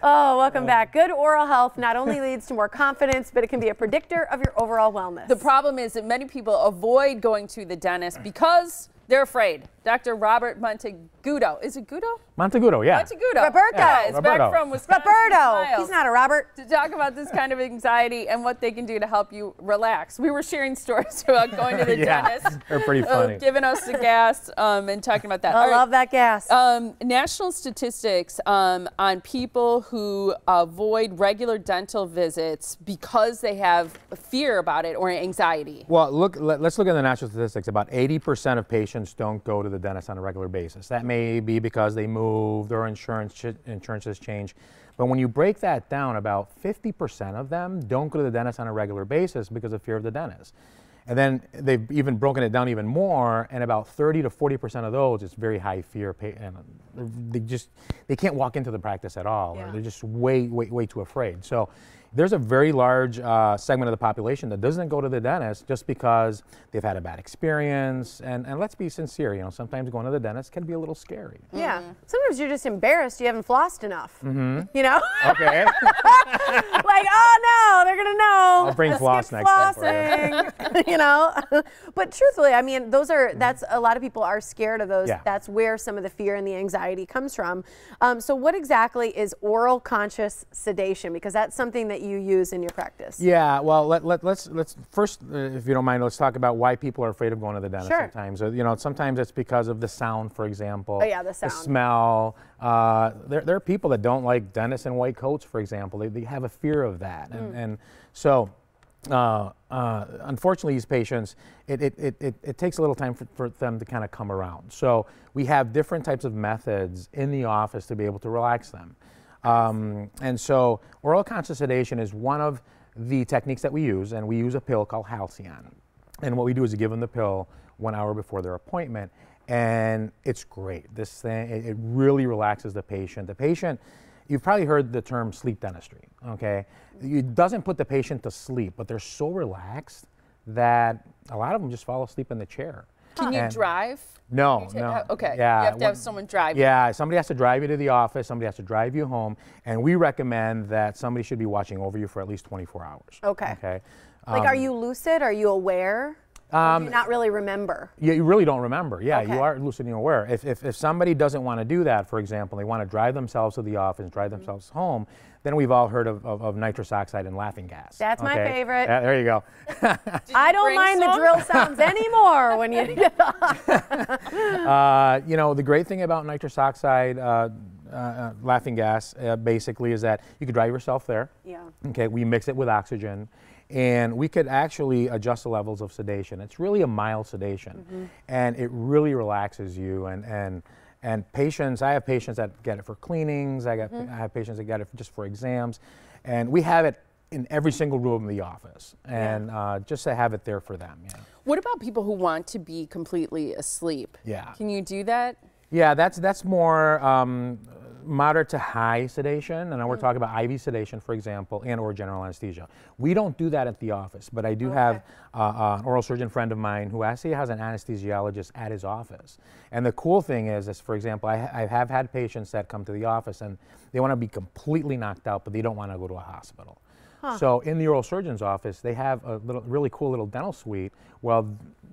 Oh, welcome back. Good oral health not only leads to more confidence, but it can be a predictor of your overall wellness. The problem is that many people avoid going to the dentist because they're afraid. Dr. Robert Monteagudo. Is it Gudo? Monteagudo, yeah. Monteagudo. Roberto. Yeah, it's Roberto. back from Wisconsin. Roberto. He's not a Robert. To talk about this kind of anxiety and what they can do to help you relax. We were sharing stories about going to the dentist. They're pretty funny. Giving us the gas and talking about that. I love that gas. National statistics on people who avoid regular dental visits because they have fear about it or anxiety. Well, let's look at the national statistics. About 80% of patients don't go to the dentist on a regular basis. That may be because they moved or insurance has changed. But when you break that down, about 50% of them don't go to the dentist on a regular basis because of fear of the dentist. And then they've even broken it down even more, and about 30 to 40% of those, it's very high fear, and they can't walk into the practice at all. Yeah. Or they're just way too afraid. So there's a very large segment of the population that doesn't go to the dentist just because they've had a bad experience. And let's be sincere, you know, sometimes going to the dentist can be a little scary. Yeah. Sometimes you're just embarrassed you haven't flossed enough. You know? Okay. Like, oh no, they're gonna know. I'll bring floss Skip next time for flossing. You know? But truthfully, I mean, that's a lot of people are scared of those. Yeah. That's where some of the fear and the anxiety comes from. So what exactly is oral conscious sedation? Because that's something that you use in your practice. Yeah, well, let's first, if you don't mind, let's talk about why people are afraid of going to the dentist. Sure. Sometimes. You know, sometimes it's because of the sound, for example. Oh yeah, the sound. The smell. There are people that don't like dentists in white coats, for example. They have a fear of that, and so unfortunately, these patients, it takes a little time for them to kind of come around. So we have different types of methods in the office to be able to relax them. And so oral conscious sedation is one of the techniques that we use, and we use a pill called Halcyon. And what we do is we give them the pill 1 hour before their appointment, and it's great. This thing, it really relaxes the patient. The patient, you've probably heard the term sleep dentistry, okay? It doesn't put the patient to sleep, but they're so relaxed that a lot of them just fall asleep in the chair. Can you drive? No, no. Okay. Yeah. You have to have someone drive you. Yeah, somebody has to drive you to the office, somebody has to drive you home, and we recommend that somebody should be watching over you for at least 24 hours. Okay. Okay. Like, are you lucid? Are you aware? Or do you not really remember? Yeah, you really don't remember. Yeah, Okay. you are lucid and aware. If somebody doesn't want to do that, for example, they want to drive themselves to the office, drive themselves home, then we've all heard of nitrous oxide and laughing gas. That's my favorite. Yeah, there you go. I don't mind the drill sounds anymore when you get off. You know, the great thing about nitrous oxide, laughing gas, basically, is that you could drive yourself there. Yeah. Okay, we mix it with oxygen, and we could actually adjust the levels of sedation. It's really a mild sedation, and it really relaxes you. And patients, I have patients that get it for cleanings. I have patients that get it just for exams, and we have it in every single room in the office, and just to have it there for them. Yeah. What about people who want to be completely asleep? Yeah. Can you do that? Yeah, that's more moderate to high sedation, and we're talking about IV sedation, for example, and or general anesthesia. We don't do that at the office, but I do have an oral surgeon friend of mine who actually has an anesthesiologist at his office. And the cool thing is for example, I have had patients that come to the office and they want to be completely knocked out, but they don't want to go to a hospital. So in the oral surgeon's office, they have a really cool little dental suite where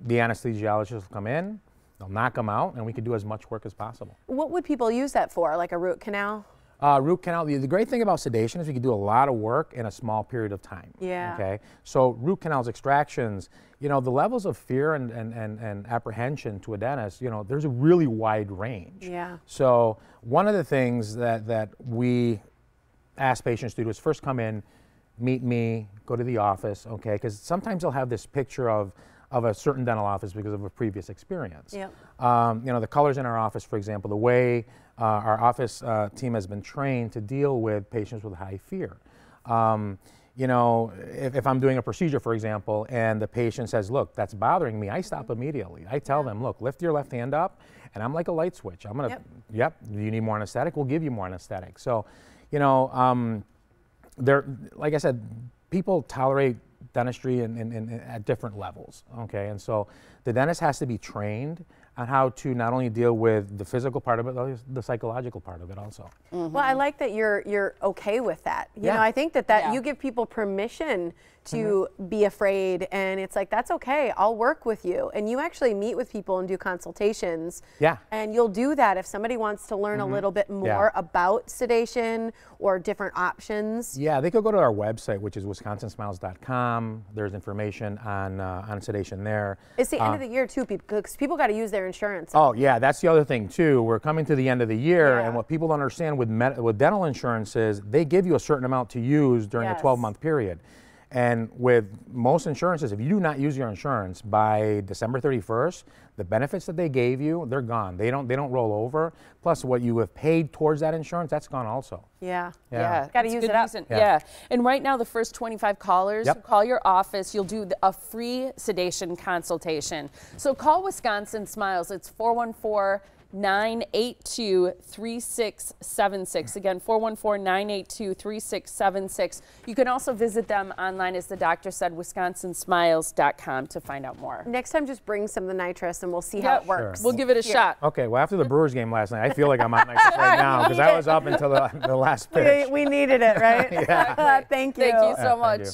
the anesthesiologist will come in, they'll knock them out, and we can do as much work as possible. What would people use that for, like a root canal? Root canal, the great thing about sedation is we can do a lot of work in a small period of time. Yeah. Okay. So root canals, extractions, you know, the levels of fear and apprehension to a dentist, you know, there's a really wide range. Yeah. So one of the things that we ask patients to do is first come in, meet me, go to the office, okay? Because sometimes they'll have this picture of a certain dental office because of a previous experience. Yep. You know, the colors in our office, for example, the way our office team has been trained to deal with patients with high fear. You know, if I'm doing a procedure, for example, and the patient says, look, that's bothering me, I stop immediately. I tell them, look, lift your left hand up, and I'm like a light switch. I'm gonna, yep, do you need more anesthetic? We'll give you more anesthetic. So, you know, like I said, people tolerate dentistry at different levels, okay? And so the dentist has to be trained on how to not only deal with the physical part of it, but the psychological part of it also. Well, I like that you're okay with that. You Yeah. know, I think that you give people permission to be afraid, and it's like, that's okay, I'll work with you. And you actually meet with people and do consultations. Yeah. And you'll do that if somebody wants to learn a little bit more about sedation or different options. Yeah, they could go to our website, which is WisconsinSmiles.com. There's information on sedation there. It's the end of the year too, because people got to use their insurance. Oh yeah, that's the other thing too. We're coming to the end of the year, Yeah. and what people don't understand with dental insurance is they give you a certain amount to use during a 12-month period. And with most insurances, if you do not use your insurance by December 31st, the benefits that they gave you, they're gone. They don't roll over. Plus, what you have paid towards that insurance, that's gone also. Yeah. Yeah, Got to use it up. Yeah. And right now, the first 25 callers who call your office, you'll do a free sedation consultation. So call Wisconsin Smiles. It's 414-982-3676. Again, 414-982-3676. You can also visit them online, as the doctor said, WisconsinSmiles.com to find out more. Next time, just bring some of the nitrous and we'll see how it works. We'll give it a shot. Okay, well, after the Brewers game last night, I feel like I'm on nitrous right now because I was up until the last pitch. We needed it, right? Yeah. Thank you. Thank you so Thank much. you.